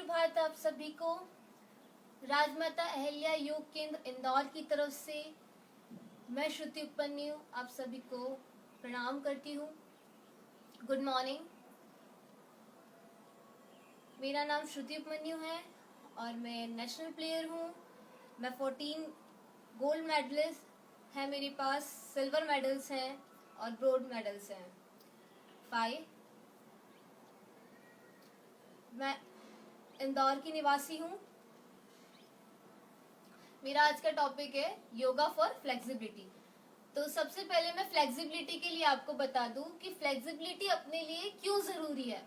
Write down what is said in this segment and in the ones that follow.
सुप्रभात आप सभी को। राजमाता अहिल्या योग केंद्र इंदौर की तरफ से मैं श्रुति उपन्यु आप सभी को प्रणाम करती हूँ। Good morning. मेरा नाम श्रुति उपन्यु है और मैं नेशनल प्लेयर हूँ। मैं 14 गोल्ड मेडलिस्ट है मेरे पास, सिल्वर मेडल्स हैं और ब्रोंज मेडल्स हैं 5। मैं इंदौर की निवासी हूँ। मेरा आज का टॉपिक है योगा फॉर फ्लेक्सिबिलिटी। तो सबसे पहले मैं फ्लेक्सिबिलिटी के लिए आपको बता दूं कि फ्लेक्सिबिलिटी अपने लिए क्यों जरूरी है।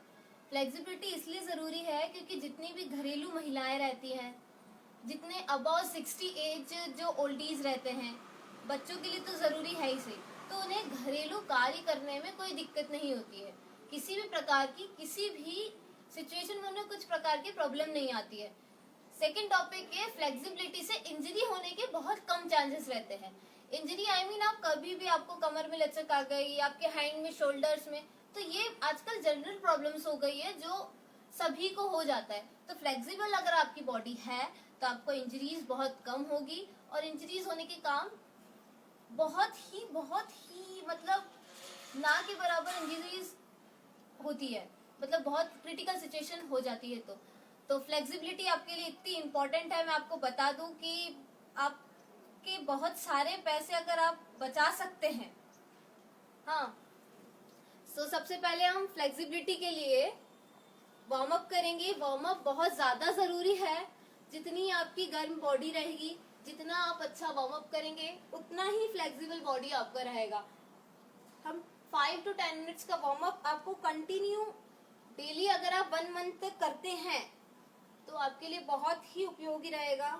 फ्लेक्सिबिलिटी इसलिए जरूरी है क्योंकि जितनी भी घरेलू महिलाएं रहती हैं, जितने अबाउट 60 एज जो ओल्डीज रहते हैं, बच्चों के लिए तो जरूरी है ही सही, तो उन्हें घरेलू कार्य करने में कोई दिक्कत नहीं होती है। किसी भी प्रकार की किसी भी सिचुएशन में उन्हें कुछ प्रकार की प्रॉब्लम नहीं आती है। सेकेंड टॉपिक है फ्लेक्सिबिलिटी से इंजरी होने के बहुत कम चांसेस रहते हैं। इंजरी आई मीन आप कभी भी आपको कमर में लचक आ गई, आपके हैंड में, शोल्डर्स में, तो ये आजकल जनरल प्रॉब्लम्स हो गई है जो सभी को हो जाता है। तो फ्लेक्सिबल अगर आपकी बॉडी है तो आपको इंजरीज बहुत कम होगी और इंजरीज होने के काम बहुत ही मतलब ना के बराबर इंजरीज होती है, मतलब बहुत क्रिटिकल सिचुएशन हो जाती है। तो फ्लेक्सिबिलिटी आपके लिए इतनी इम्पोर्टेंट है। मैं आपको बता दूं कि आपके बहुत सारे पैसे अगर आप बचा सकते हैं। हाँ, तो सबसे पहले हम फ्लेक्सिबिलिटी के लिए वार्म अप करेंगे। वार्म अप बहुत ज्यादा जरूरी है। जितनी आपकी गर्म बॉडी रहेगी, जितना आप अच्छा वार्म अप करेंगे, उतना ही फ्लेक्सिबल बॉडी आपका रहेगा। हम 5 to 10 मिनट्स का वार्म अप आपको कंटिन्यू डेली अगर आप 1 मंथ तक करते हैं तो आपके लिए बहुत ही उपयोगी रहेगा।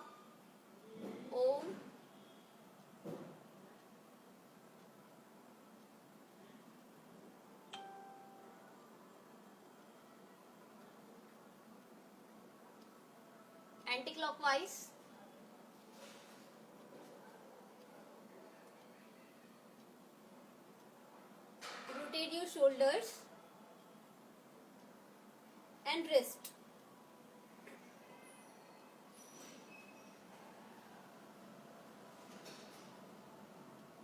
Om anti clockwise, rotate your shoulders and wrist.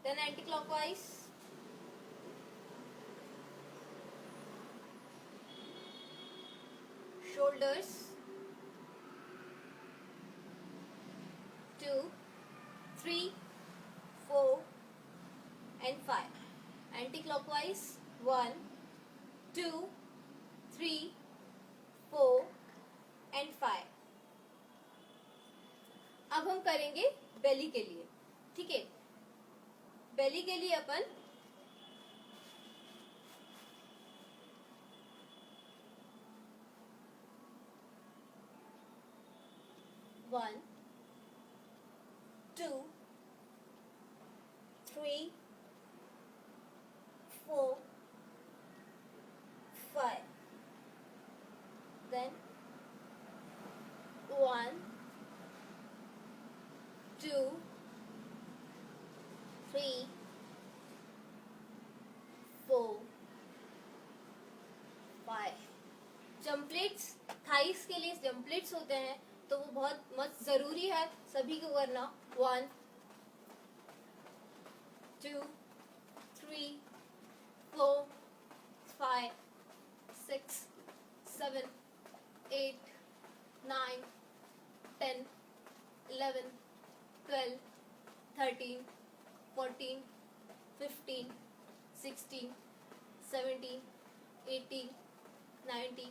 Then anti-clockwise. Shoulders. 2, 3, 4 and 5. Anti-clockwise. 1, 2, 3, 4 and 5. अब हम करेंगे बेली के लिए। ठीक है, बेली के लिए अपन वन, 2, 3, 4, 5. Then 1, 2, 3, 4, 5. जंपलेट्स, थाइस के लिए जंपलेट्स होते हैं तो वो बहुत मस्त जरूरी है सभी को करना। 1, 2, 3, 4, 5, 6, 7, 8, 9, 10, 11, 12, 13, 14, 15, 16, 17, 18, 19,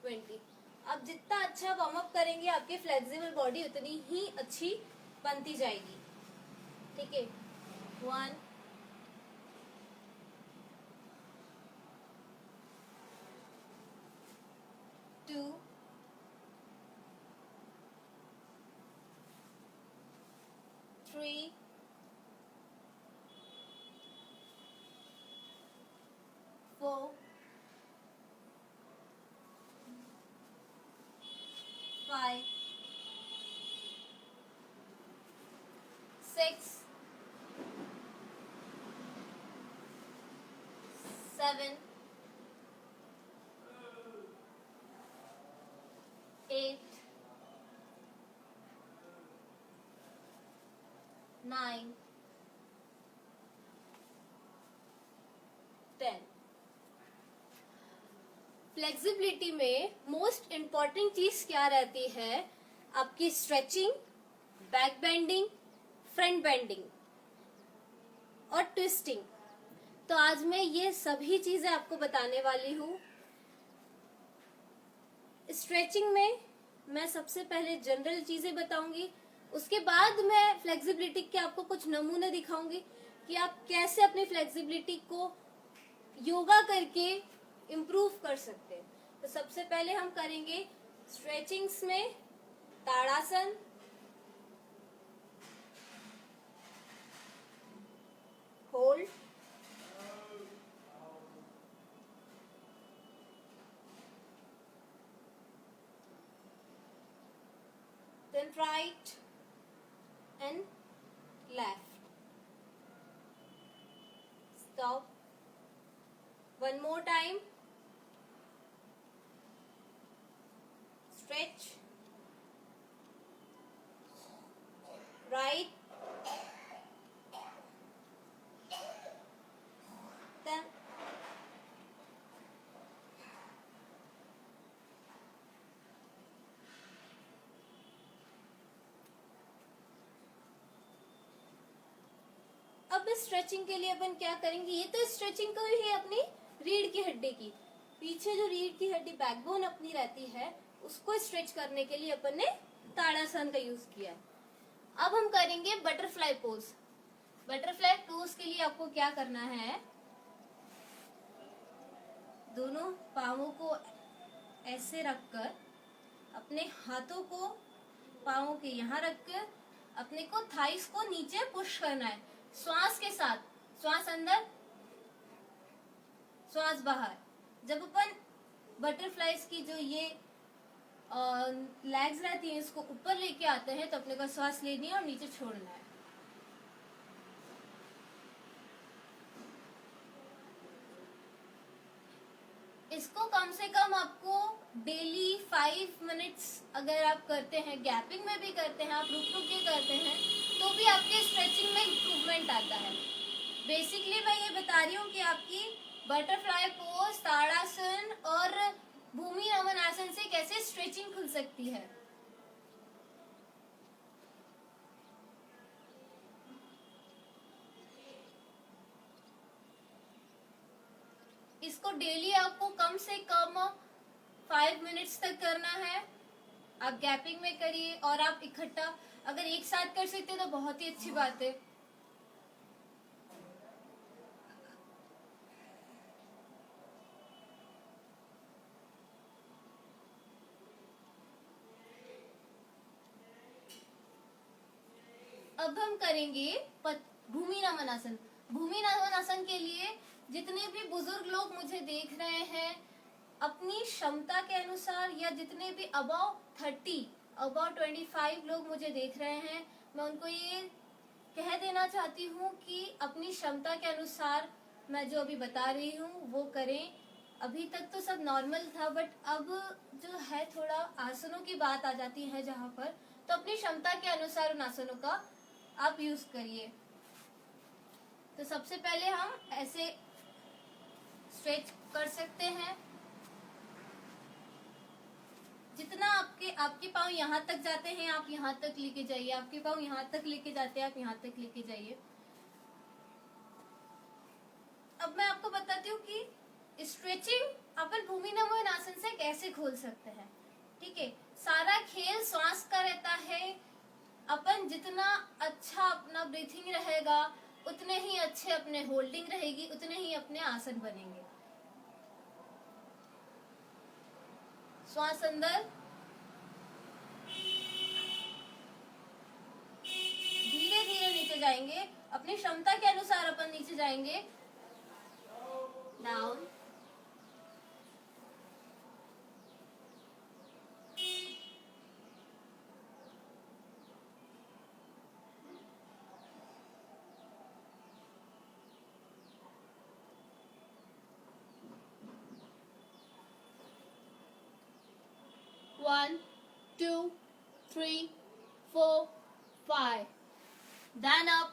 20. अब जितना अच्छा वार्म अप करेंगे आपकी फ्लेक्सिबल बॉडी उतनी ही अच्छी बनती जाएगी। ठीक है, 1, 2, 3, 4, 5, 6, 7, 8, 10। फ्लेक्सिबिलिटी में मोस्ट इम्पॉर्टेंट चीज क्या रहती है? आपकी stretching, back bending, front bending और ट्विस्टिंग। तो आज मैं ये सभी चीजें आपको बताने वाली हूँ। स्ट्रेचिंग में मैं सबसे पहले जनरल चीजें बताऊंगी, उसके बाद मैं फ्लेक्सिबिलिटी के आपको कुछ नमूने दिखाऊंगी कि आप कैसे अपनी फ्लेक्सिबिलिटी को योगा करके इम्प्रूव कर सकते हैं। तो सबसे पहले हम करेंगे स्ट्रेचिंग्स में ताड़ासन, hold, then right and left, stop, one more time, stretch, right, then अब इस स्ट्रेचिंग के लिए अपन क्या करेंगे? ये तो स्ट्रेचिंग को ही अपनी रीढ़ की हड्डी की पीछे जो रीढ़ की हड्डी बैकबोन अपनी रहती है उसको स्ट्रेच करने के लिए अपन ने ताड़ासन का यूज किया है। अब हम करेंगे बटरफ्लाई पोज। बटरफ्लाई पोज के लिए आपको क्या करना है? दोनों पांवों को ऐसे रखकर अपने हाथों को पांवों के यहाँ रखकर अपने को थाइस को नीचे पुश करना है श्वास के साथ। श्वास अंदर, श्वास बाहर। जब अपन बटरफ्लाइज की जो ये लेग्स रहती हैं इसको ऊपर लेके आते हैं तो अपने को श्वास लेनी है और नीचे छोड़ना है। इसको कम से कम आपको डेली 5 मिनट्स अगर आप करते हैं, गैपिंग में भी करते हैं, आप रुक रुक के करते हैं तो भी आपके स्ट्रेचिंग में इम्प्रूवमेंट आता है। बेसिकली मैं ये बता रही हूँ कि आपकी बटरफ्लाई पोज, ताड़ासन और भूमि नमन आसन से कैसे स्ट्रेचिंग खुल सकती है। इसको डेली आपको कम से कम 5 मिनट्स तक करना है। आप गैपिंग में करिए और आप इकट्ठा अगर एक साथ कर सकते तो बहुत ही अच्छी बात है। अब हम करेंगे भूमि नमन आसन। भूमि नमन आसन के लिए जितने भी बुजुर्ग लोग मुझे देख रहे हैं अपनी क्षमता के अनुसार या जितने भी अबाउट 25 लोग मुझे देख रहे हैं, मैं उनको ये कह देना चाहती हूँ कि अपनी क्षमता के अनुसार मैं जो अभी बता रही हूँ वो करें। अभी तक तो सब नॉर्मल था बट अब जो है थोड़ा आसनों की बात आ जाती है जहाँ पर, तो अपनी क्षमता के अनुसार उन आसनों का आप यूज करिए। तो सबसे पहले हम ऐसे स्ट्रेच कर सकते हैं जितना आपके पाँव यहाँ तक जाते हैं आप यहाँ तक लेके जाइए, आपके पाँव यहाँ तक लेके जाते हैं आप यहाँ तक लेके जाइए। अब मैं आपको बताती हूँ कि स्ट्रेचिंग अपन भूमि नमन आसन से कैसे खोल सकते हैं। ठीक है, सारा खेल श्वास का रहता है। अपन जितना अच्छा अपना ब्रीथिंग रहेगा उतने ही अच्छे अपने होल्डिंग रहेगी, उतने ही अपने आसन बनेंगे। श्वास अंदर, धीरे धीरे नीचे जाएंगे, अपनी क्षमता के अनुसार अपन नीचे जाएंगे। डाउन, 1 2 3 4 5, देन अप,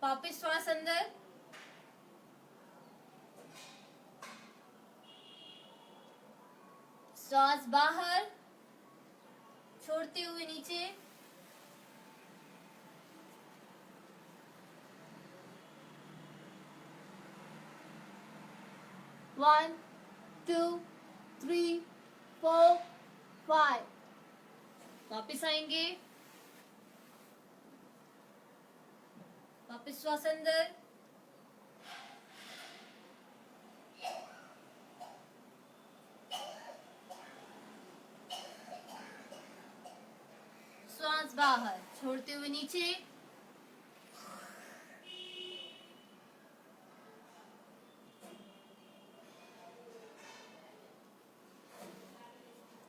वापस श्वास अंदर, श्वास बाहर, छोड़ते हुए नीचे, 1 2 3 4 5। वापिस आएंगे, वापिस श्वास अंदर, श्वास बाहर, छोड़ते हुए नीचे,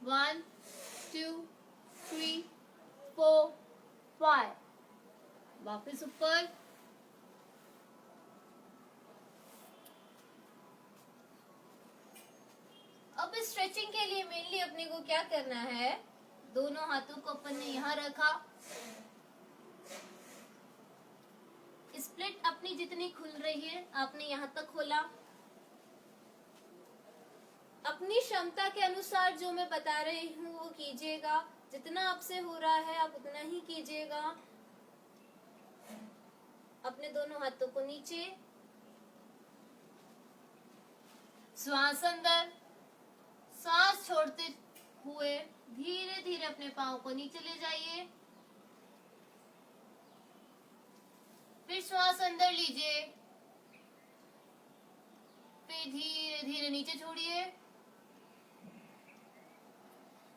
1 2 3 4 5। वापिस ऊपर, अब इस स्ट्रेचिंग के लिए मेनली अपने को क्या करना है, दोनों हाथों को अपन ने यहाँ रखा, स्प्लिट अपनी जितनी खुल रही है आपने यहाँ तक खोला, अपनी क्षमता के अनुसार जो मैं बता रही हूँ वो कीजिएगा, जितना आपसे हो रहा है आप उतना ही कीजिएगा। अपने दोनों हाथों को नीचे, श्वास अंदर, सांस छोड़ते हुए धीरे धीरे अपने पाँव को नीचे ले जाइए, फिर श्वास अंदर लीजिए, फिर धीरे धीरे नीचे छोड़िए।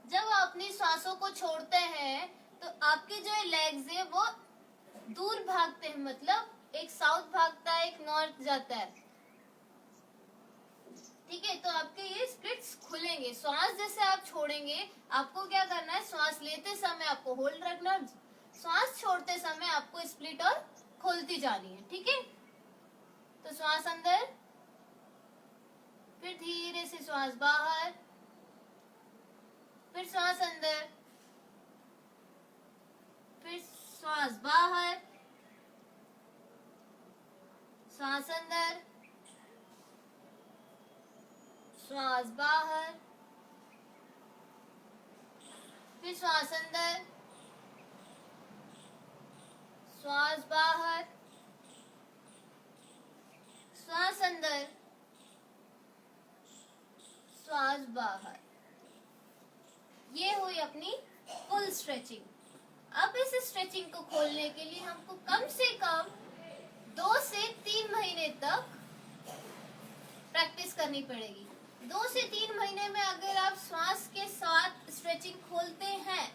जब आप अपनी सांसों को छोड़ते हैं तो आपके जो लेग्स है वो दूर भागते हैं, मतलब एक साउथ भागता है, एक नॉर्थ जाता है, ठीक है। तो आपके ये स्प्लिट्स खुलेंगे। श्वास जैसे आप छोड़ेंगे, आपको क्या करना है, श्वास लेते समय आपको होल्ड रखना, श्वास छोड़ते समय आपको स्प्लिट और खोलती जानी है, ठीक है। तो श्वास अंदर, फिर धीरे से श्वास बाहर, फिर श्वास अंदर, फिर श्वास बाहर, श्वास अंदर, श्वास बाहर, फिर श्वास अंदर, श्वास बाहर, श्वास अंदर, श्वास बाहर। ये हुई अपनी फुल स्ट्रेचिंग। अब इस स्ट्रेचिंग को खोलने के लिए हमको कम से कम 2 से 3 महीने तक प्रैक्टिस करनी पड़ेगी। 2 से 3 महीने में अगर आप श्वास के साथ स्ट्रेचिंग खोलते हैं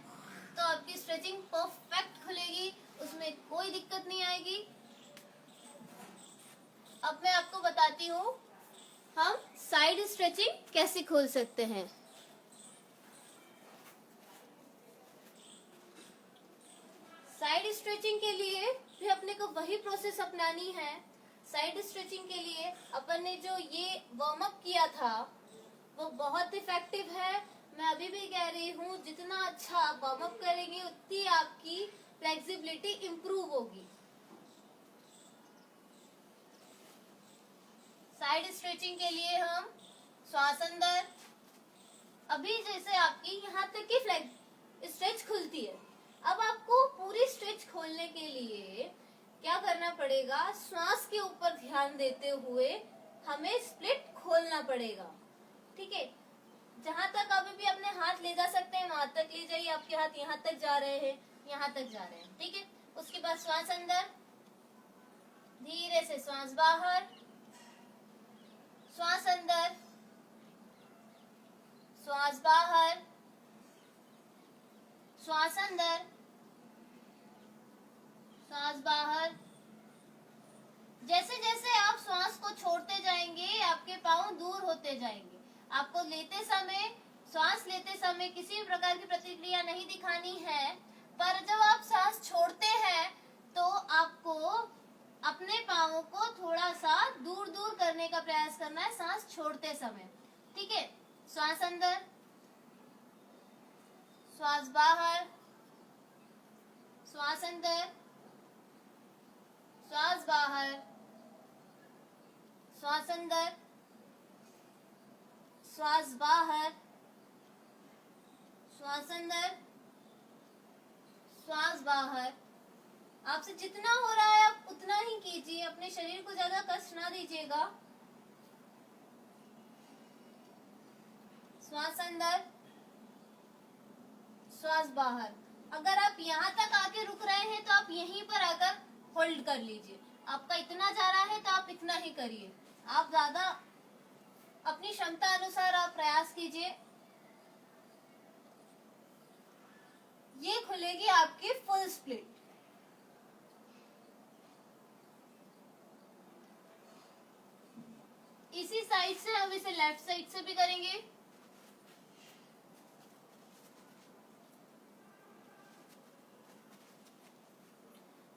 तो आपकी स्ट्रेचिंग परफेक्ट खुलेगी, उसमें कोई दिक्कत नहीं आएगी। अब मैं आपको बताती हूँ हम साइड स्ट्रेचिंग कैसे खोल सकते हैं। साइड स्ट्रेचिंग के लिए भी अपने को वही प्रोसेस अपनानी है। साइड स्ट्रेचिंग के लिए अपन ने जो ये वार्म अप किया था वो बहुत इफेक्टिव है। मैं अभी भी कह रही हूँ, जितना अच्छा आप वार्म अप करेंगे उतनी आपकी फ्लेक्सिबिलिटी इंप्रूव होगी। साइड स्ट्रेचिंग के लिए हम श्वास अंदर, अभी जैसे आपकी यहाँ तक की स्ट्रेच खुलती है, अब आपको पूरी स्ट्रेच खोलने के लिए क्या करना पड़ेगा, श्वास के ऊपर ध्यान देते हुए हमें स्प्लिट खोलना पड़ेगा, ठीक है। जहां तक अभी भी अपने हाथ ले जा सकते हैं वहां तक ले जाइए। आपके हाथ यहाँ तक जा रहे हैं, यहाँ तक जा रहे हैं, ठीक है। उसके बाद श्वास अंदर, धीरे से श्वास बाहर, श्वास अंदर, श्वास बाहर, श्वास अंदर, श्वास बाहर। जैसे जैसे आप श्वास को छोड़ते जाएंगे आपके पाँव दूर होते जाएंगे। आपको लेते समय, श्वास लेते समय किसी भी प्रकार की प्रतिक्रिया नहीं दिखानी है, पर जब आप सांस छोड़ते हैं तो आपको अपने पाँवों को थोड़ा सा दूर दूर करने का प्रयास करना है सांस छोड़ते समय, ठीक है। श्वास अंदर, श्वास बाहर, श्वास अंदर, श्वास बाहर, श्वास अंदर, श्वास बाहर, श्वास अंदर, श्वास बाहर। आपसे जितना हो रहा है आप उतना ही कीजिए, अपने शरीर को ज्यादा कष्ट ना दीजिएगा। श्वास अंदर, श्वास बाहर। अगर आप यहाँ तक आके रुक रहे हैं तो आप यहीं पर आकर होल्ड कर लीजिए। आपका इतना जा रहा है तो आप इतना ही करिए। आप ज्यादा अपनी क्षमता अनुसार आप प्रयास कीजिए। ये खुलेगी आपकी फुल स्प्लिट। इसी साइड से हम इसे लेफ्ट साइड से भी करेंगे।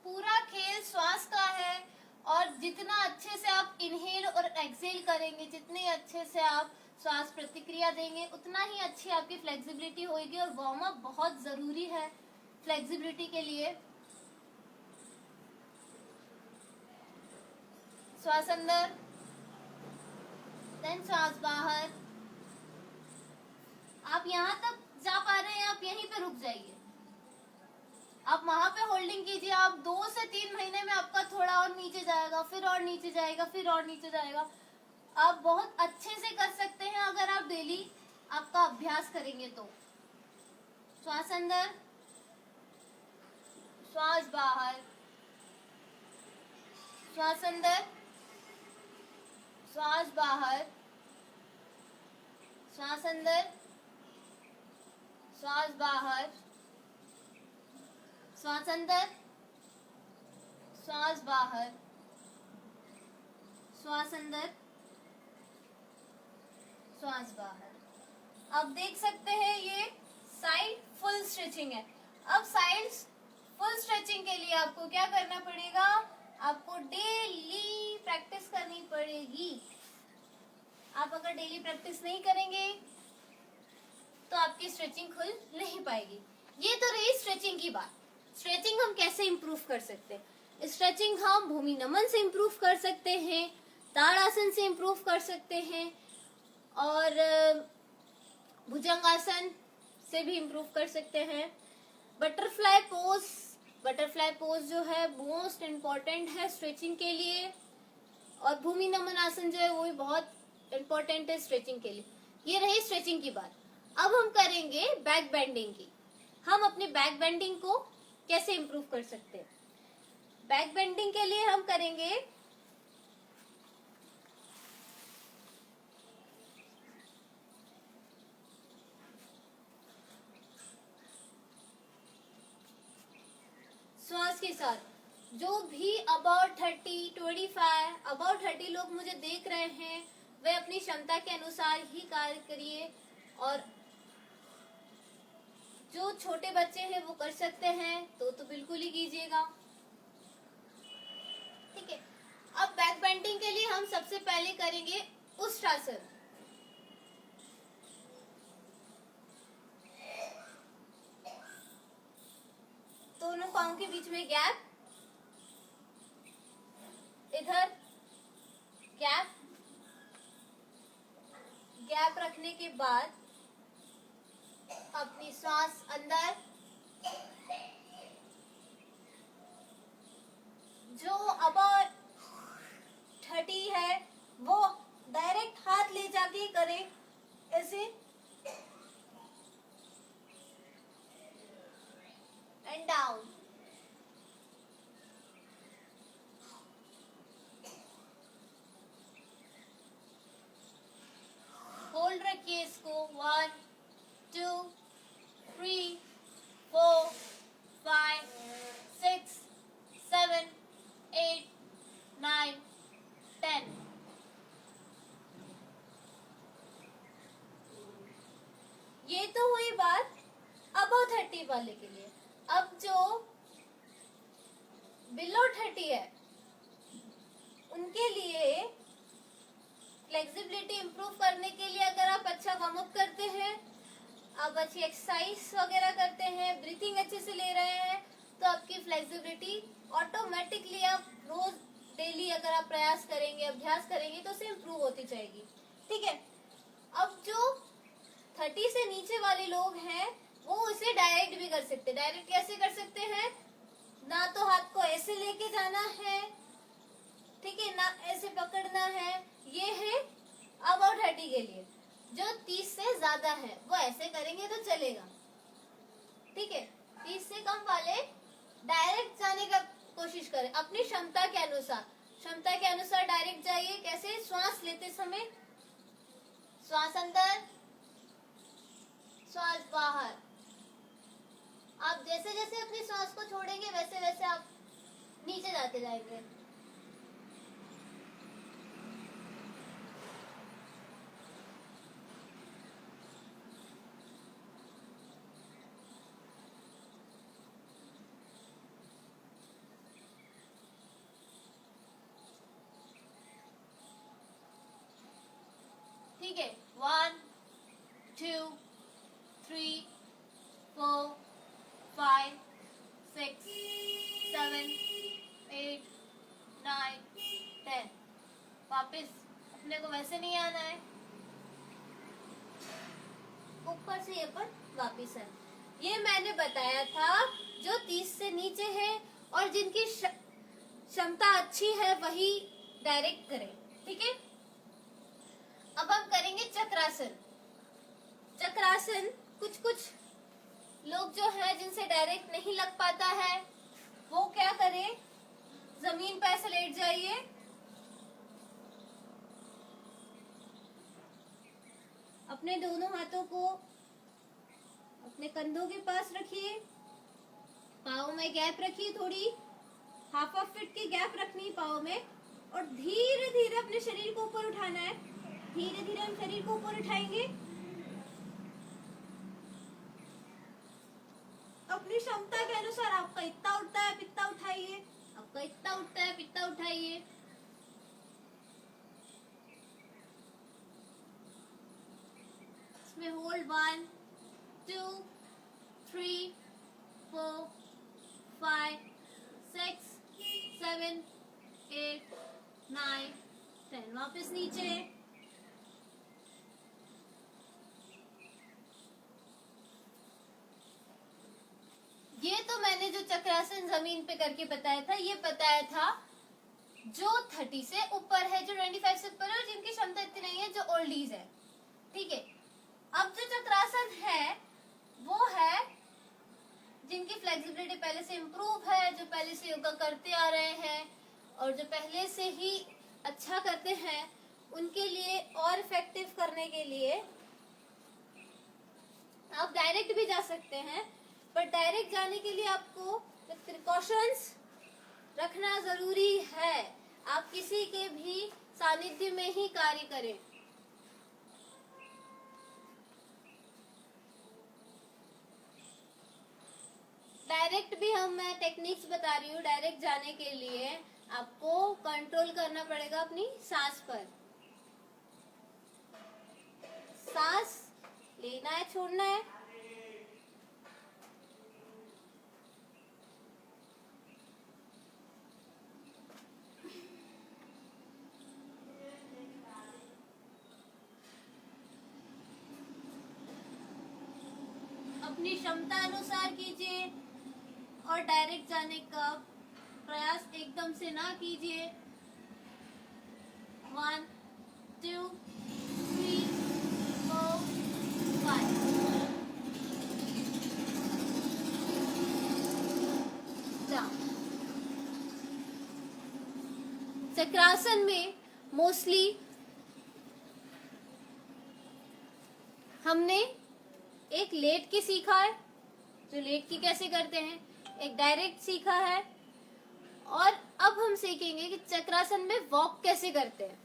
पूरा खेल श्वास का है और जितना अच्छे से आप इनहेल और एक्सहेल करेंगे, जितने अच्छे से आप श्वास प्रतिक्रिया देंगे, उतना ही अच्छी आपकी फ्लेक्सिबिलिटी होगी। और वार्म अप बहुत जरूरी है फ्लेक्सिबिलिटी के लिए। श्वास अंदर, देन श्वास बाहर। आप यहाँ तक जा पा रहे हैं, आप यहीं पे रुक जाइए। आप वहां पे होल्डिंग कीजिए। आप 2 से 3 महीने में आपका थोड़ा और नीचे जाएगा, फिर और नीचे जाएगा, फिर और नीचे जाएगा। आप बहुत अच्छे से कर सकते हैं अगर आप डेली आपका अभ्यास करेंगे तो। श्वास अंदर, श्वास बाहर, श्वास अंदर, श्वास बाहर, श्वास अंदर, श्वास बाहर, श्वास अंदर, श्वास बाहर, श्वास अंदर, श्वास बाहर। अब देख सकते हैं ये साइड फुल स्ट्रेचिंग है। अब साइड फुल स्ट्रेचिंग के लिए आपको क्या करना पड़ेगा? आपको डेली प्रैक्टिस करनी पड़ेगी। आप अगर डेली प्रैक्टिस नहीं करेंगे तो आपकी स्ट्रेचिंग खुल नहीं पाएगी। ये तो रही स्ट्रेचिंग की बात। स्ट्रेचिंग हम कैसे इंप्रूव कर सकते हैं? स्ट्रेचिंग हम भूमि नमन से इंप्रूव कर सकते हैं, ताड़ासन से इंप्रूव कर सकते हैं और भुजंगासन से भी इंप्रूव कर सकते हैं। बटरफ्लाई पोज जो है मोस्ट इम्पोर्टेंट है स्ट्रेचिंग के लिए। और भूमि नमन आसन जो है वो भी बहुत इम्पोर्टेंट है स्ट्रेचिंग के लिए। ये रही स्ट्रेचिंग की बात। अब हम करेंगे बैक बेंडिंग की। हम अपने बैक बेंडिंग को कैसे इंप्रूव कर सकते हैं? बैक बेंडिंग के लिए हम करेंगे श्वास के साथ। जो भी अबाउट 30 लोग मुझे देख रहे हैं वे अपनी क्षमता के अनुसार ही कार्य करिए। और जो छोटे बच्चे हैं वो कर सकते हैं तो बिल्कुल ही कीजिएगा। ठीक है। अब बैक बेंडिंग के लिए हम सबसे पहले करेंगे उष्ट्रासन। दोनों पांव के बीच में गैप, इधर गैप, गैप रखने के बाद अपनी सांस अंदर। जो अबाउट 30 है वो डायरेक्ट हाथ ले जाके करें ऐसे एंड डाउन। होल्ड रखिए इसको। 1 2 3 4 5 6 7 8 9 10। ये तो हुई बात अबव 30 वाले के लिए। अब जो बिलो 30 है उनके लिए फ्लेक्सिबिलिटी इंप्रूव करने के लिए अगर आप अच्छा वार्म अप करते हैं, आप अच्छी एक्सरसाइज वगैरह करते हैं, ब्रीथिंग अच्छे से ले रहे हैं तो आपकी फ्लेक्सिबिलिटी ऑटोमेटिकली आप रोज डेली अगर आप प्रयास करेंगे, अभ्यास करेंगे तो उसे इंप्रूव होती जाएगी। ठीक है। अब जो 30 से नीचे वाले लोग हैं वो उसे डायरेक्ट भी कर सकते हैं। डायरेक्ट कैसे कर सकते हैं? ना तो हाथ को ऐसे लेके जाना है, ठीक है, ना ऐसे पकड़ना है। ये है अबाउट 30 के लिए। जो 30 से ज्यादा है वो ऐसे करेंगे तो चलेगा, ठीक है। 30 से कम वाले डायरेक्ट जाने का कोशिश करें अपनी क्षमता के अनुसार। क्षमता के अनुसार डायरेक्ट जाइए। कैसे? श्वास लेते समय श्वास अंदर, श्वास बाहर। आप जैसे जैसे अपनी श्वास को छोड़ेंगे वैसे वैसे आप नीचे जाते जाएंगे। ठीक है, 1 2 3 4 5 6 7 8 9 10। वापस अपने को वैसे नहीं आना है, ऊपर से ये पर वापिस है। ये मैंने बताया था जो 30 से नीचे है और जिनकी क्षमता अच्छी है वही डायरेक्ट करें, ठीक है। अब हम करेंगे चक्रासन। चक्रासन कुछ लोग जो है जिनसे डायरेक्ट नहीं लग पाता है वो क्या करें? जमीन पर ऐसे लेट जाइए, अपने दोनों हाथों को अपने कंधों के पास रखिए, पाँव में गैप रखिए, थोड़ी हाफ फीट की गैप रखनी पाँव में, और धीरे धीरे अपने शरीर को ऊपर उठाना है। धीरे धीरे हम शरीर को ऊपर उठाएंगे। अपनी क्षमता के अनुसार आपका इतना उठता है इतना उठाइए, आपका इतना उठता है इतना उठाइए। इसमें होल्ड 1 2 3 4 5 6 7 8 9 10। वापस नीचे। ये तो मैंने जो चक्रासन जमीन पे करके बताया था, ये बताया था जो 30 से ऊपर है, जो 25 से ऊपर है और जिनकी क्षमता इतनी नहीं है, जो ओल्डीज है, ठीक है। अब जो चक्रासन है वो है जिनकी फ्लेक्सिबिलिटी पहले से इम्प्रूव है, जो पहले से योगा करते आ रहे हैं और जो पहले से ही अच्छा करते हैं, उनके लिए और इफेक्टिव करने के लिए आप डायरेक्ट भी जा सकते हैं। पर डायरेक्ट जाने के लिए आपको प्रिकॉशंस रखना जरूरी है। आप किसी के भी सानिध्य में ही कार्य करें। डायरेक्ट भी मैं टेक्निक्स बता रही हूँ। डायरेक्ट जाने के लिए आपको कंट्रोल करना पड़ेगा अपनी सांस पर। सांस लेना है, छोड़ना है। अपनी क्षमता अनुसार कीजिए और डायरेक्ट जाने का प्रयास एकदम से ना कीजिए। 1 2 3 4 5। चक्रासन में मोस्टली हमने एक लेट के सीखा है, जो लेट की कैसे करते हैं, एक डायरेक्ट सीखा है, और अब हम सीखेंगे कि चक्रासन में वॉक कैसे करते हैं।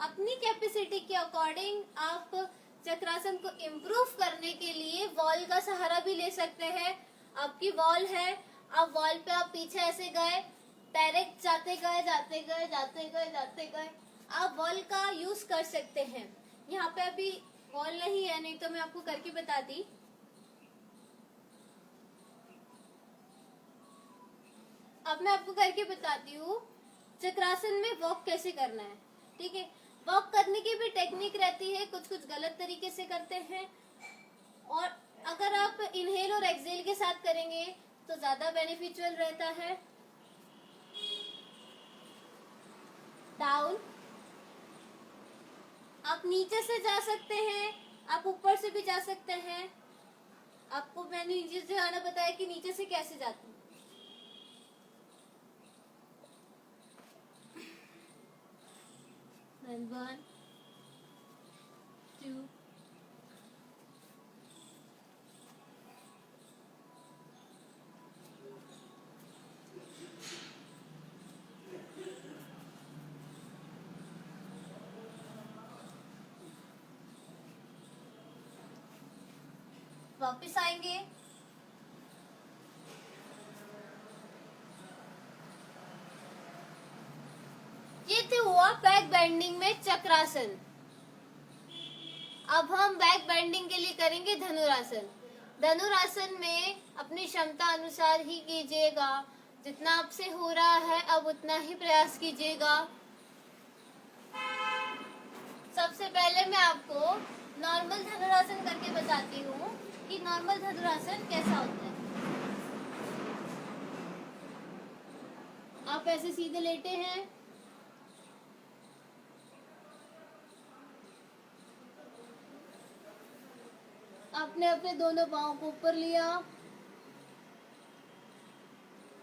अपनी कैपेसिटी के अकॉर्डिंग आप चक्रासन को इम्प्रूव करने के लिए वॉल का सहारा भी ले सकते हैं। आपकी वॉल है, आप वॉल पे आप पीछे ऐसे गए, डायरेक्ट जाते गए जाते गए जाते गए जाते गए, आप वॉल का यूज कर सकते हैं। यहाँ पे अभी वॉल नहीं है, नहीं तो मैं आपको करके बताती। अब मैं आपको करके बताती हूँ चक्रासन में वॉक कैसे करना है। ठीक है, वॉक करने की भी टेक्निक रहती है, कुछ कुछ गलत तरीके से करते हैं, और अगर आप इनहेल और एक्सहेल के साथ करेंगे तो ज्यादा बेनिफिशियल रहता है। डाउन, आप नीचे से जा सकते हैं, आप ऊपर से भी जा सकते हैं। आपको मैंने नीचे से आना बताया कि नीचे से कैसे जाते हैं। And 1, 2, वापस आएंगे। ये तो हुआ बैक बेंडिंग में चक्रासन। अब हम बैक बेंडिंग के लिए करेंगे धनुरासन। धनुरासन में अपनी क्षमता अनुसार ही कीजिएगा, जितना आपसे हो रहा है अब उतना ही प्रयास कीजिएगा। सबसे पहले मैं आपको नॉर्मल धनुरासन करके बताती हूँ कि नॉर्मल धनुरासन कैसा होता है। आप ऐसे सीधे लेटे हैं, आपने अपने दोनों पांव को ऊपर लिया,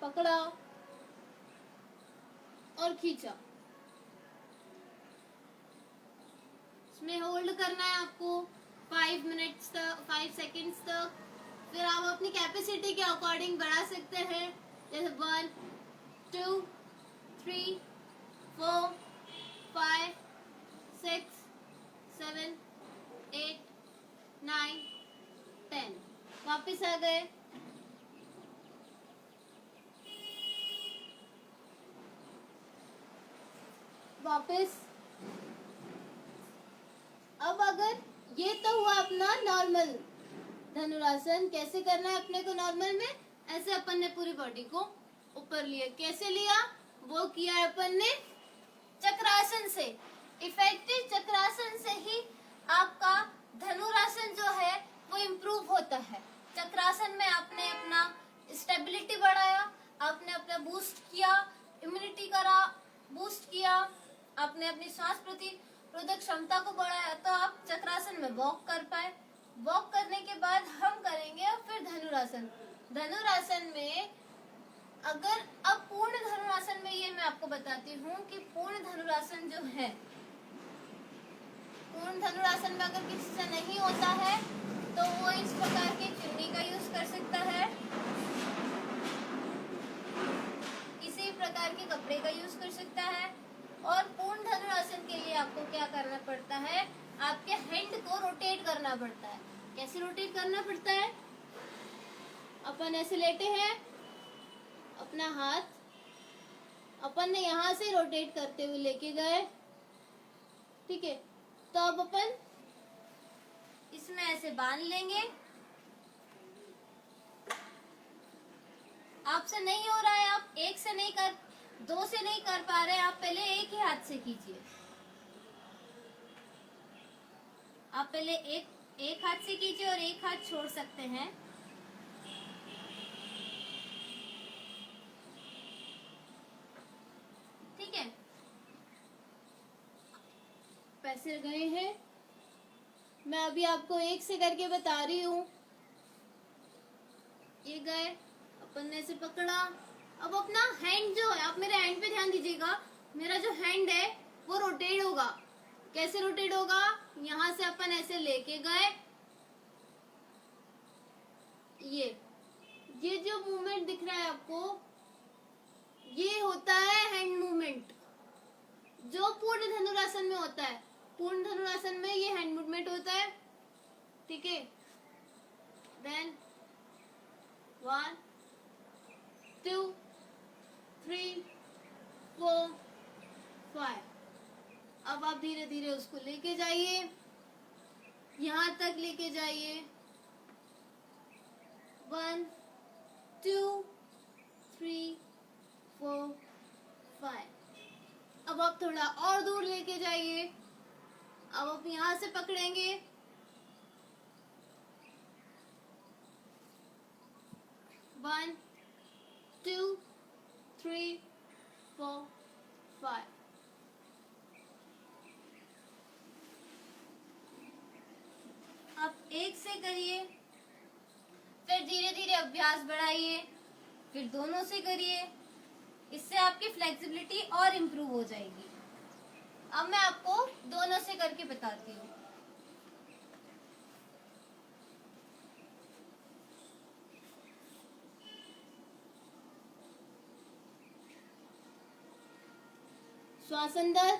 पकड़ा और खींचा। इसमें होल्ड करना है आपको 5 मिनट्स तक, 5 सेकेंड्स तक। फिर आप अपनी कैपेसिटी के अकॉर्डिंग बढ़ा सकते हैं, जैसे 1, 2, 3, 4, 5, 6, 7, 8, 9, 10। वापिस आ गए। वापिस। अब अगर ये तो हुआ अपना नॉर्मल धनुरासन। कैसे करना है अपने को नॉर्मल में? ऐसे अपन ने पूरी बॉडी को ऊपर लिया। कैसे लिया? वो किया अपन ने चक्रासन से। इफेक्टिव चक्रासन से ही आपका धनुरासन जो है वो इम्प्रूव होता है। चक्रासन में आपने अपना स्टेबिलिटी बढ़ाया, आपने अपना बूस्ट किया, इम्यूनिटी करा, बूस्ट किया, आपने अपनी श्वास प्रतिरोधक क्षमता को बढ़ाया, तो आप चक्रासन में वॉक कर पाए। वॉक करने के बाद हम करेंगे अब फिर धनुरासन। धनुरासन में अगर अब पूर्ण धनुरासन में ये मैं आपको बताती हूँ कि पूर्ण धनुरासन जो है, पूर्ण धनुरासन में अगर किसी से नहीं होता है तो वो इस प्रकार की चुन्नी का यूज कर सकता है, किसी प्रकार के कपड़े का यूज कर सकता है। और पूर्ण धनुरासन के लिए आपको क्या करना पड़ता है? आपके हैंड को रोटेट करना पड़ता है। कैसे रोटेट करना पड़ता है? अपन ऐसे लेटे हैं, अपना हाथ अपन ने यहां से रोटेट करते हुए लेके गए, ठीक है। तो अब अपन इसमें ऐसे बांध लेंगे। आपसे नहीं हो रहा है, आप एक से नहीं कर, दो से नहीं कर पा रहे, आप पहले एक ही हाथ से कीजिए। आप पहले एक हाथ से कीजिए और एक हाथ छोड़ सकते हैं। ठीक है, पैसे गए हैं। मैं अभी आपको एक से करके बता रही हूँ। ये गए, अपन ने इसे पकड़ा। अब अपना हैंड जो है, आप मेरे हैंड पे ध्यान दीजिएगा, मेरा जो हैंड है वो रोटेट होगा। कैसे रोटेट होगा? यहाँ से अपन ऐसे लेके गए, ये जो मूवमेंट दिख रहा है आपको, ये होता है हैंड मूवमेंट, जो पूर्ण धनुरासन में होता है। पूर्ण धनुरासन में ये हैंड मूवमेंट होता है, ठीक है। देन 1, 2, 3, 4, 5। अब आप धीरे धीरे उसको लेके जाइए, यहां तक लेके जाइए। 1, 2, 3, 4 5। अब आप थोड़ा और दूर लेके जाइए। अब आप यहाँ से पकड़ेंगे, 1 2 3 4 5। आप एक से करिए, फिर धीरे धीरे अभ्यास बढ़ाइए, फिर दोनों से करिए। इससे आपकी फ्लेक्सिबिलिटी और इम्प्रूव हो जाएगी। अब मैं आपको दोनों से करके बताती हूँ। श्वास अंदर,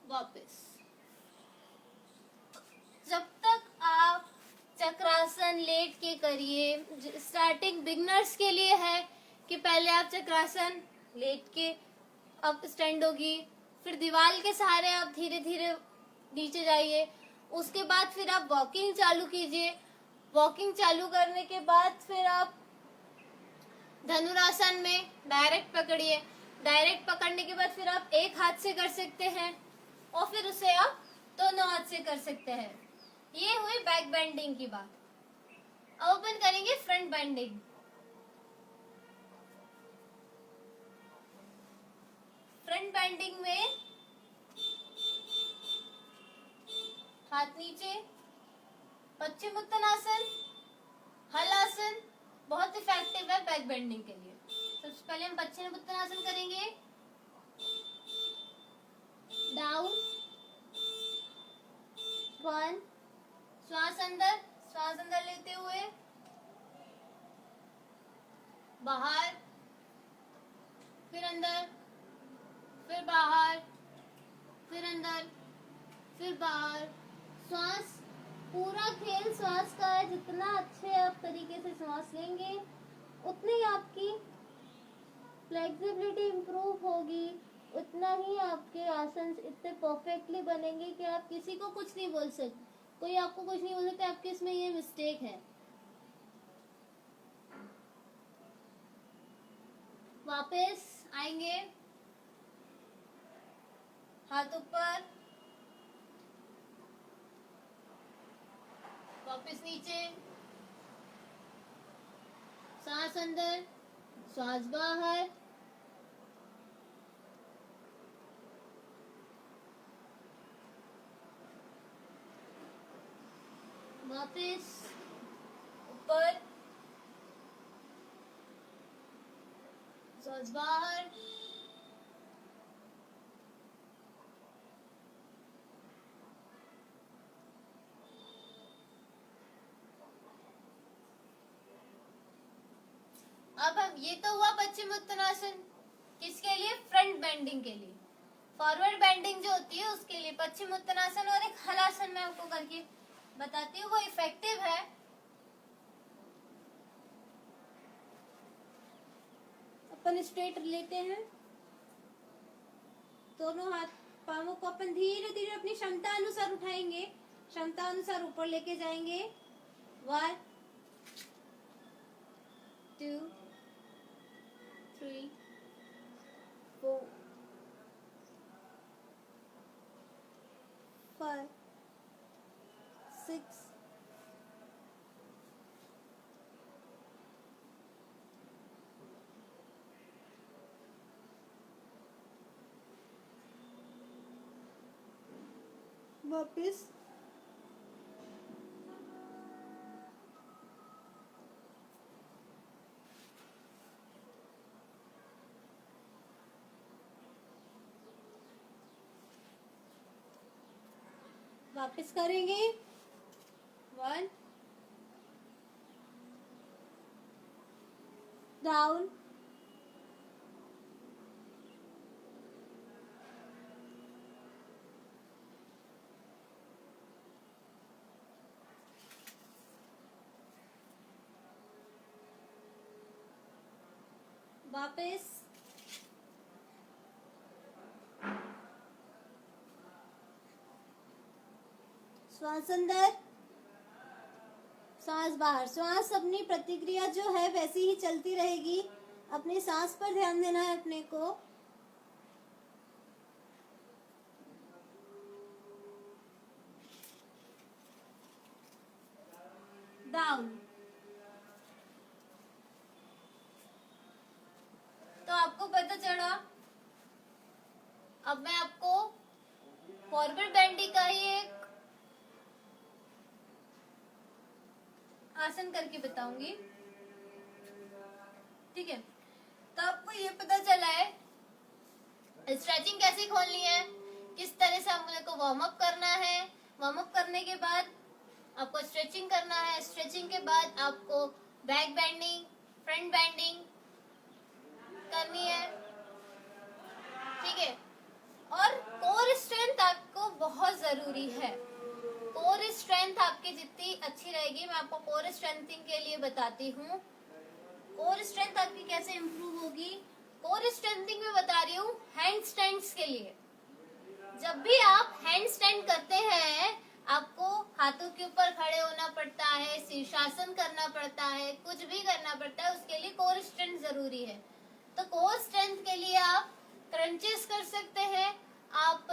वापस। जब तक आप चक्रासन लेट के करिए। स्टार्टिंग बिगनर्स के लिए है कि पहले आप चक्रासन लेट के अब स्टैंड होगी, फिर दीवार के सहारे आप धीरे धीरे नीचे जाइए। उसके बाद फिर आप वॉकिंग चालू कीजिए। वॉकिंग चालू करने के बाद फिर आप धनुरासन में डायरेक्ट पकड़िए। डायरेक्ट पकड़ने के बाद फिर आप एक हाथ से कर सकते हैं और फिर उसे आप दोनों हाथ से कर सकते हैं। ये हुई बैक बेंडिंग की बात। अब अपन करेंगे फ्रंट बेंडिंग। फ्रंट बेंडिंग में हाथ नीचे, पश्चिम उत्तानासन, हलासन बहुत इफेक्टिव है बैक बेंडिंग के लिए। सबसे पहले हम पश्चिम उत्तानासन करेंगे। डाउन 1, श्वास अंदर लेते हुए, बाहर, फिर अंदर, फिर बाहर, फिर अंदर, फिर बाहर। श्वास, पूरा खेल श्वास का है। जितना अच्छे आप तरीके से श्वास लेंगे उतनी आपकी फ्लेक्सिबिलिटी इंप्रूव होगी, उतना ही आपके आसन इतने परफेक्टली बनेंगे कि आप किसी को कुछ नहीं बोल सकते, कोई आपको कुछ नहीं बोल सकता आपके इसमें ये मिस्टेक है। वापस आएंगे, हाथ ऊपर, वापस नीचे, सांस अंदर, सांस बाहर, वापस ऊपर, सांस बाहर, अब हम ये तो हुआ पश्चिम उत्तानासन। किसके लिए? फ्रंट बेंडिंग के लिए। फॉरवर्ड बेंडिंग जो होती है उसके लिए पश्चिम उत्तानासन और एक हलासन मैं आपको करके बताती हूँ, वो इफेक्टिव है। अपन स्ट्रेट लेते हैं, दोनों हाथ पांवों को अपन धीरे धीरे अपनी क्षमता अनुसार उठाएंगे, क्षमता अनुसार ऊपर लेके जाएंगे। 1 2 3 4 5 6 वापिस वापस करेंगे। 1 डाउन, वापस श्वास अंदर, सांस बाहर। श्वास अपनी प्रतिक्रिया जो है वैसी ही चलती रहेगी। अपनी सांस पर ध्यान देना है अपने को। डाउन। तो आपको पता चला। अब मैं आपको फॉरवर्ड बेंडिंग का ही एक आसन करके बताऊंगी, ठीक है। तो आपको ये पता चला है स्ट्रेचिंग कैसे खोलनी है, किस तरह से हम लोग को वार्म अप करना है। वार्म अप करने के बाद आपको स्ट्रेचिंग करना है। स्ट्रेचिंग के बाद आपको बैक बेंडिंग, फ्रंट बेंडिंग करनी है, ठीक है। और कोर स्ट्रेंथ आपको बहुत जरूरी है। कोर स्ट्रेंथ आपकी जितनी अच्छी रहेगी, मैं आपको कोर स्ट्रेंथिंग के लिए बताती हूँ। कोर स्ट्रेंथ आपकी कैसे इंप्रूव होगी। कोर स्ट्रेंथिंग में बता रही हूँ हैंड स्टैंड्स के लिए। जब भी आप हैंड स्टैंड करते हैं, आपको हाथों के ऊपर खड़े होना पड़ता है, शीर्षासन करना पड़ता है, कुछ भी करना पड़ता है, उसके लिए कोर स्ट्रेंथ जरूरी है। तो कोर स्ट्रेंथ के लिए आप क्रंचेस कर सकते हैं। आप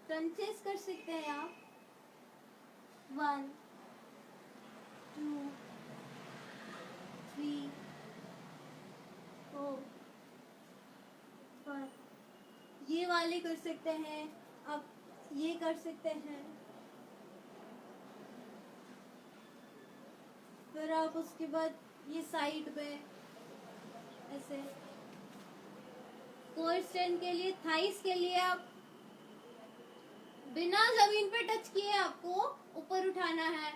क्रंचेस कर सकते हैं। आप 1 2 3 4 5 ये वाले कर सकते हैं। आप ये कर सकते हैं। फिर आप उसके बाद ये साइड पे ऐसे। कोर स्ट्रेंथ के लिए, थाइस के लिए आप बिना जमीन पे टच किए आपको ऊपर उठाना है।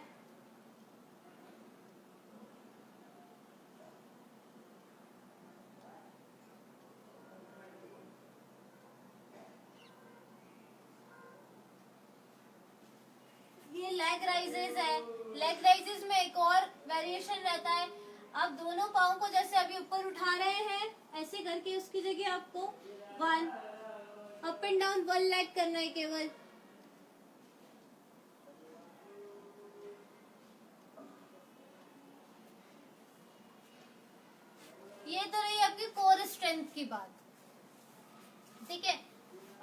ये लेग राइजेस है। लेग राइजेस में एक और वेरिएशन रहता है। आप दोनों पाँव को जैसे अभी ऊपर उठा रहे हैं, ऐसे करके उसकी जगह आपको 1 अप एंड डाउन 1 लेग करना है केवल। ये तो रही आपकी कोर स्ट्रेंथ की बात, ठीक है।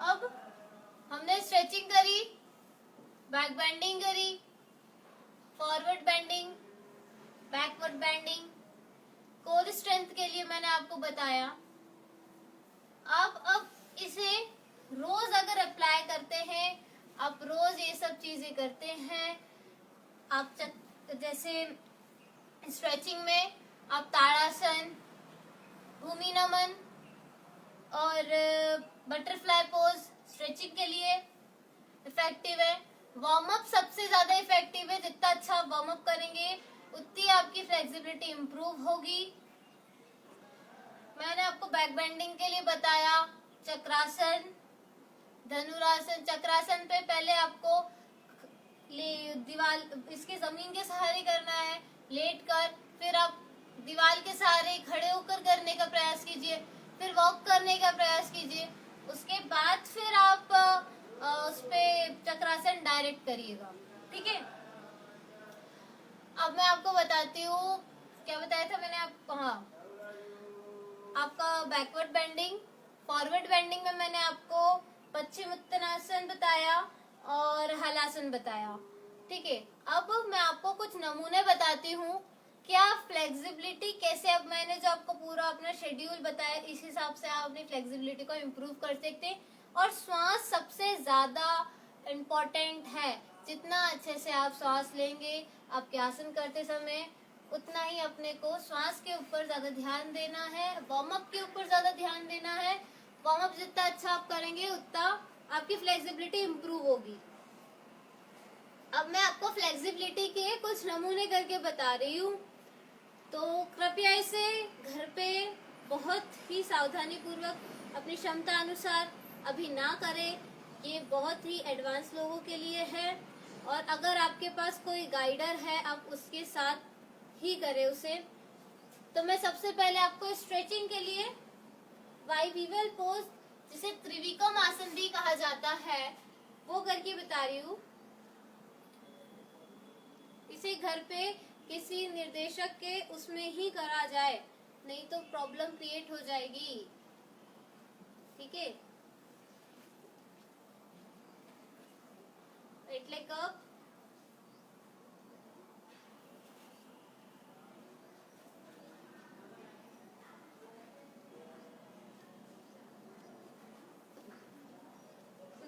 अब हमने स्ट्रेचिंग करी, बैक बेंडिंग करी, forward bending, backward bending. Core strength के लिए मैंने आपको बताया। अब इसे रोज अगर अप्लाई करते हैं, आप रोज ये सब चीजें करते हैं, आप जैसे स्ट्रेचिंग में आप ताड़ासन, भूमि नमन और बटरफ्लाई पोज स्ट्रेचिंग के लिए इफेक्टिव है। वार्म अप सबसे ज्यादा इफेक्टिव है। जितना अच्छा वार्म अप करेंगे उतनी आपकी फ्लेक्सिबिलिटी इंप्रूव होगी। मैंने आपको बैक बेंडिंग के लिए बताया चक्रासन, धनुरासन। चक्रासन पे पहले आपको दीवार इसके जमीन के सहारे करना है, लेट कर। फिर आप दीवार के सहारे खड़े होकर करने का प्रयास कीजिए, फिर वॉक करने का प्रयास कीजिए। उसके बाद फिर आप उस पे चक्रासन डायरेक्ट करिएगा, ठीक है। अब मैं आपको बताती हूँ, क्या बताया था मैंने आपको। हाँ, आपका बैकवर्ड बेंडिंग, फॉरवर्ड बेंडिंग में मैंने आपको पश्चिमोत्तानासन बताया और हलासन बताया, ठीक है। अब मैं आपको कुछ नमूने बताती हूँ क्या फ्लेक्सिबिलिटी कैसे। अब मैंने जो आपको पूरा अपना शेड्यूल बताया, इस हिसाब से आप अपनी फ्लेक्सिबिलिटी को इम्प्रूव कर सकते हैं। और श्वास सबसे ज्यादा इम्पोर्टेंट है। जितना अच्छे से आप श्वास लेंगे आपके आसन करते समय, उतना ही अपने को श्वास के ऊपर ज्यादा ध्यान देना है, वार्म अप के ऊपर ज्यादा ध्यान देना है। वार्म अप जितना अच्छा आप करेंगे उतना आपकी फ्लेक्सिबिलिटी इम्प्रूव होगी। अब अब मैं आपको फ्लेक्सिबिलिटी के कुछ नमूने करके बता रही हूँ, तो कृपया इसे घर पे बहुत ही सावधानी पूर्वक अपनी क्षमता अनुसार अभी ना करें। ये बहुत ही एडवांस लोगों के लिए है, और अगर आपके पास कोई गाइडर है आप उसके साथ ही करें उसे। तो मैं सबसे पहले आपको स्ट्रेचिंग के लिए बाइवीवल पोज, जिसे त्रिविक्रम आसन भी कहा जाता है, वो करके बता रही हूँ। इसे घर पे किसी निर्देशक के उसमें ही करा जाए, नहीं तो प्रॉब्लम क्रिएट हो जाएगी। ठीक है, right leg up,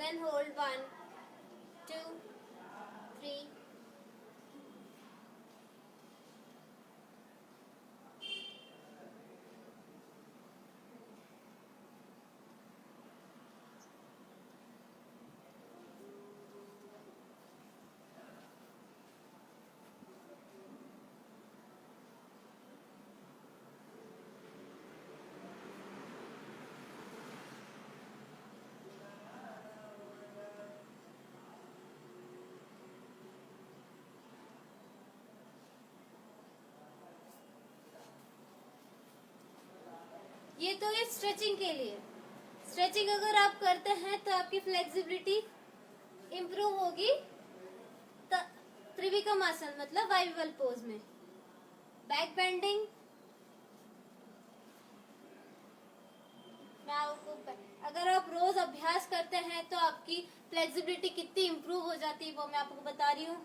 then hold 1, 2, 3, ये तो है स्ट्रेचिंग के लिए। स्ट्रेचिंग अगर आप करते हैं तो आपकी फ्लेक्सिबिलिटी इम्प्रूव होगी। त्रिविक्रम आसन मतलब बाइवीवल पोज में बैक बेंडिंग, अगर आप रोज अभ्यास करते हैं तो आपकी फ्लेक्सिबिलिटी कितनी इम्प्रूव हो जाती है वो मैं आपको बता रही हूँ।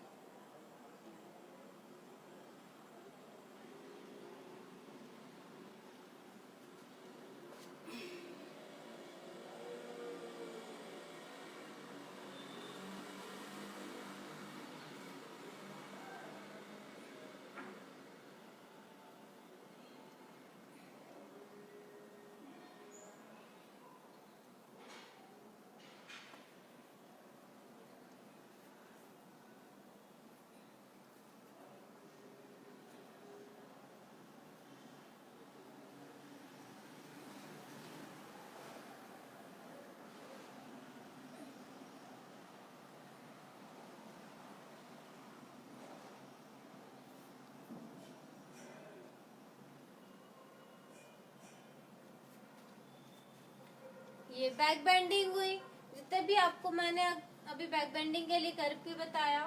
ये बैक बेंडिंग हुई। जितने भी आपको मैंने अभी बैक बेंडिंग के लिए करके बताया,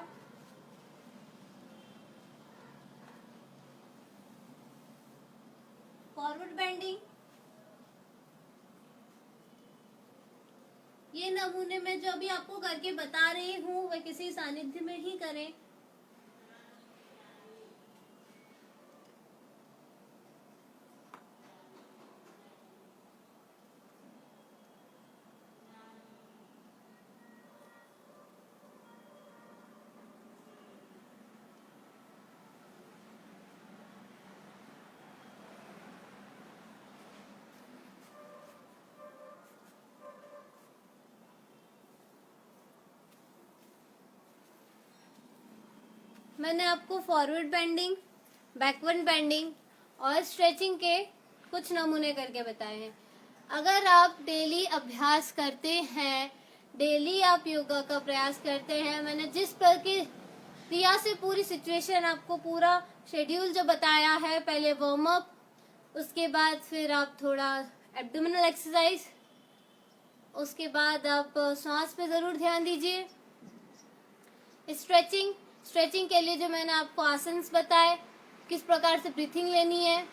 फॉरवर्ड बेंडिंग, ये नमूने में जो अभी आपको करके बता रही हूँ वह किसी सानिध्य में ही करें। मैंने आपको फॉरवर्ड बेंडिंग, बैकवर्ड बेंडिंग और स्ट्रेचिंग के कुछ नमूने करके बताए हैं। अगर आप डेली अभ्यास करते हैं, डेली आप योगा का प्रयास करते हैं, मैंने जिस प्रक्रिया से पूरी सिचुएशन आपको पूरा शेड्यूल जो बताया है, पहले वार्म अप, उसके बाद फिर आप थोड़ा एब्डोमिनल एक्सरसाइज, उसके बाद आप सांस पे जरूर ध्यान दीजिए। स्ट्रेचिंग के लिए जो मैंने आपको आसन्स बताए, किस प्रकार से ब्रीथिंग लेनी है।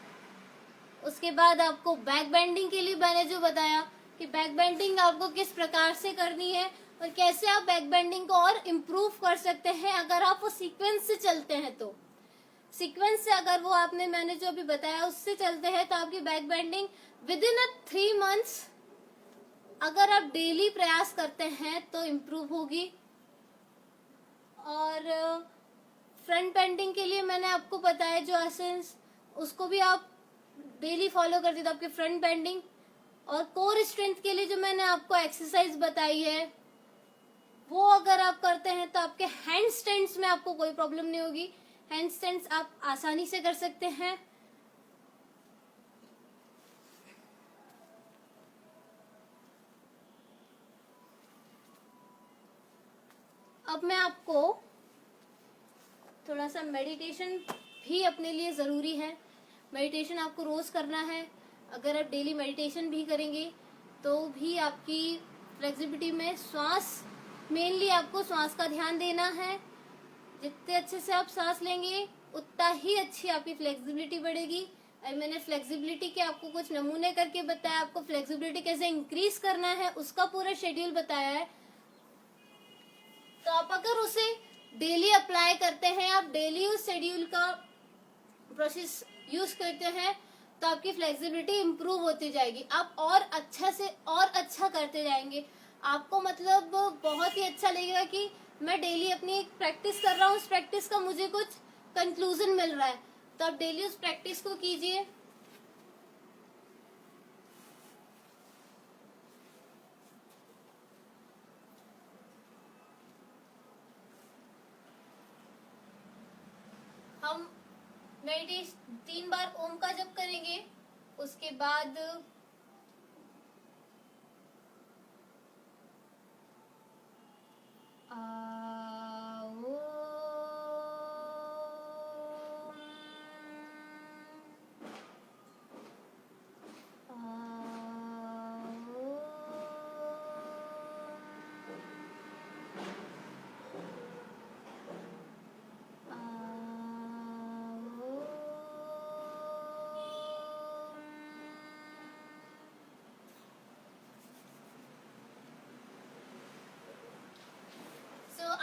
उसके बाद आपको बैक बेंडिंग के लिए मैंने जो बताया कि बैक बेंडिंग आपको किस प्रकार से करनी है और कैसे आप बैक बेंडिंग को और इम्प्रूव कर सकते हैं अगर आप वो सीक्वेंस से चलते हैं। तो सीक्वेंस से अगर वो आपने मैंने जो अभी बताया उससे चलते हैं तो आपकी back bending with in 3 months अगर आप डेली प्रयास करते हैं तो इम्प्रूव होगी। और फ्रंट बेंडिंग के लिए मैंने आपको बताया जो आसन्स, उसको भी आप डेली फॉलो करते तो आपकी फ्रंट बेंडिंग, और कोर स्ट्रेंथ के लिए जो मैंने आपको एक्सरसाइज बताई है वो अगर आप करते हैं तो आपके हैंड स्टैंड्स में आपको कोई प्रॉब्लम नहीं होगी। हैंड स्टैंड्स आप आसानी से कर सकते हैं। अब मैं आपको थोड़ा सा मेडिटेशन भी अपने लिए ज़रूरी है। मेडिटेशन आपको रोज़ करना है। अगर आप डेली मेडिटेशन भी करेंगे तो भी आपकी फ्लेक्सिबिलिटी में मेनली आपको श्वास का ध्यान देना है। जितने अच्छे से आप सांस लेंगे उतना ही अच्छी आपकी फ्लेक्सिबिलिटी बढ़ेगी। और मैंने फ्लेक्सिबिलिटी के आपको कुछ नमूने करके बताया, आपको फ्लेक्सिबिलिटी कैसे इंक्रीज करना है उसका पूरा शेड्यूल बताया है। तो आप अगर उसे डेली अप्लाई करते हैं, आप डेली उस शेड्यूल का प्रोसेस यूज करते हैं तो आपकी फ्लेक्सिबिलिटी इंप्रूव होती जाएगी। आप और अच्छा से और अच्छा करते जाएंगे। आपको मतलब बहुत ही अच्छा लगेगा कि मैं डेली अपनी प्रैक्टिस कर रहा हूँ, उस प्रैक्टिस का मुझे कुछ कंक्लूजन मिल रहा है। तो आप डेली उस प्रैक्टिस को कीजिए। हम मेडिटेशन 3 बार ओम का जप करेंगे। उसके बाद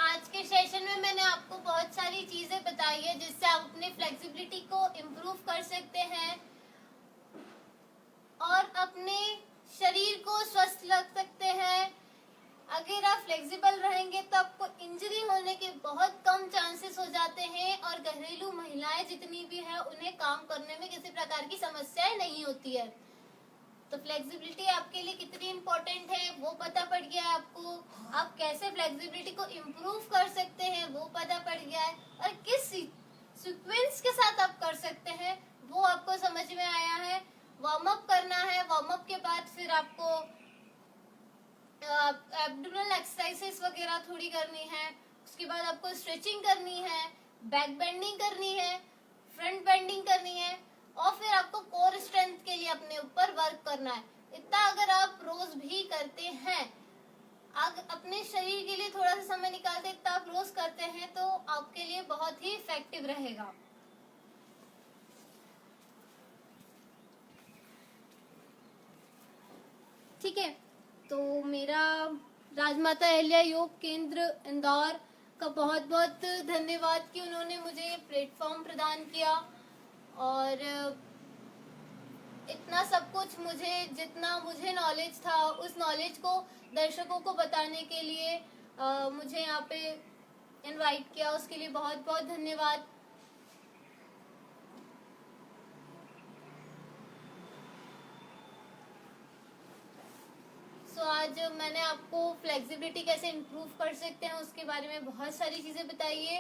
आज के सेशन में मैंने आपको बहुत सारी चीजें बताई है जिससे आप अपनी फ्लेक्सिबिलिटी को इम्प्रूव कर सकते हैं और अपने शरीर को स्वस्थ रख सकते हैं। अगर आप फ्लेक्सिबल रहेंगे तो आपको इंजरी होने के बहुत कम चांसेस हो जाते हैं और घरेलू महिलाएं जितनी भी है उन्हें काम करने में किसी प्रकार की समस्याएं नहीं होती है। तो फ्लेक्सिबिलिटी आपके लिए कितनी इम्पोर्टेंट है वो पता पड़ गया है आपको। आप कैसे फ्लेक्सिबिलिटी को इम्प्रूव कर सकते हैं वो पता पड़ गया है और किस सीक्वेंस के साथ आप कर सकते हैं वो आपको समझ में आया है। वार्म अप करना है। वार्म अप के बाद फिर आपको एब्डोमिनल एक्सरसाइजेस वगैरह थोड़ी करनी है। उसके बाद आपको स्ट्रेचिंग करनी है, बैक बेंडिंग करनी है, फ्रंट बेंडिंग करनी है और फिर आपको कोर स्ट्रेंथ के लिए अपने ऊपर वर्क करना है। इतना अगर आप रोज भी करते हैं, अपने शरीर के लिए थोड़ा सा समय निकालते इतना आप रोज करते हैं तो आपके लिए बहुत ही इफेक्टिव रहेगा। ठीक है, तो मेरा राजमाता अहिल्या योग केंद्र इंदौर का बहुत बहुत धन्यवाद कि उन्होंने मुझे प्लेटफॉर्म प्रदान किया और इतना सब कुछ जितना मुझे नॉलेज था उस नॉलेज को दर्शकों को बताने के लिए मुझे यहाँ पे इनवाइट किया, उसके लिए बहुत बहुत धन्यवाद। आज मैंने आपको फ्लेक्सिबिलिटी कैसे इम्प्रूव कर सकते हैं उसके बारे में बहुत सारी चीजें बताई है।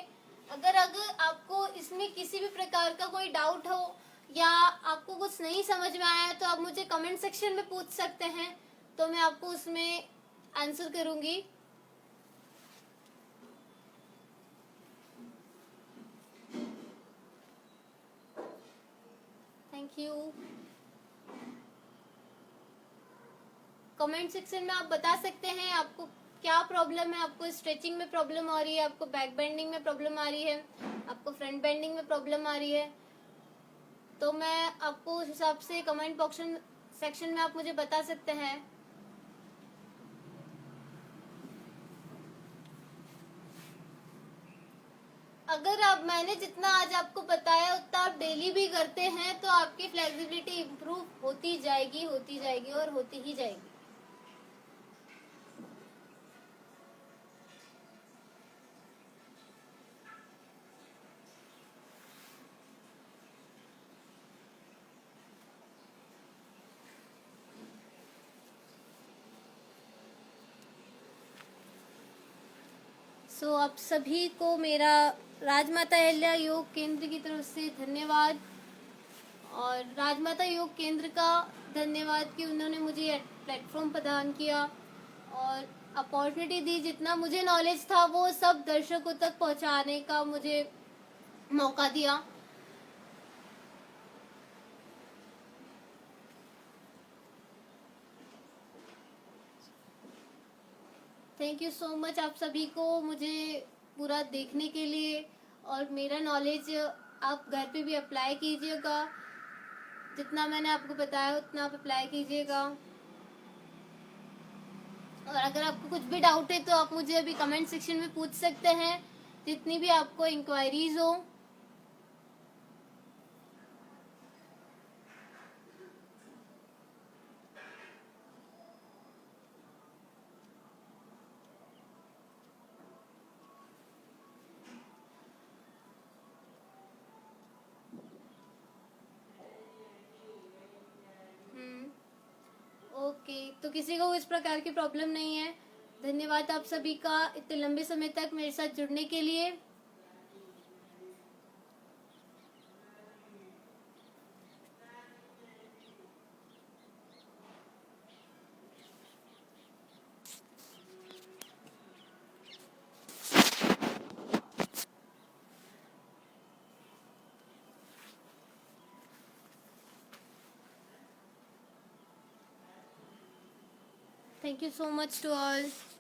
अगर आपको इसमें किसी भी प्रकार का कोई डाउट हो या आपको कुछ नहीं समझ में आया तो आप मुझे कमेंट सेक्शन में पूछ सकते हैं, तो मैं आपको उसमें आंसर करूंगी। Thank you. कमेंट सेक्शन में आप बता सकते हैं आपको क्या प्रॉब्लम है। आपको स्ट्रेचिंग में प्रॉब्लम आ रही है, आपको बैक बेंडिंग में प्रॉब्लम आ रही है, आपको फ्रंट बेंडिंग में प्रॉब्लम आ रही है, तो मैं आपको उस हिसाब से कमेंट सेक्शन में आप मुझे बता सकते हैं। अगर मैंने जितना आज आपको बताया उतना आप डेली भी करते हैं तो आपकी फ्लेक्सिबिलिटी इंप्रूव होती जाएगी और होती ही जाएगी। सो आप सभी को मेरा राजमाता अहिल्या योग केंद्र की तरफ से धन्यवाद, और राजमाता योग केंद्र का धन्यवाद कि उन्होंने मुझे प्लेटफॉर्म प्रदान किया और अपॉर्चुनिटी दी। जितना मुझे नॉलेज था वो सब दर्शकों तक पहुंचाने का मुझे मौका दिया। थैंक यू सो मच आप सभी को मुझे पूरा देखने के लिए, और मेरा नॉलेज आप घर पे भी अप्लाई कीजिएगा। जितना मैंने आपको बताया उतना आप अप्लाई कीजिएगा, और अगर आपको कुछ भी डाउट है तो आप मुझे अभी कमेंट सेक्शन में पूछ सकते हैं, जितनी भी आपको इंक्वायरीज हो। ओके, तो किसी को इस प्रकार की प्रॉब्लम नहीं है। धन्यवाद आप सभी का इतने लंबे समय तक मेरे साथ जुड़ने के लिए। Thank you so much to all.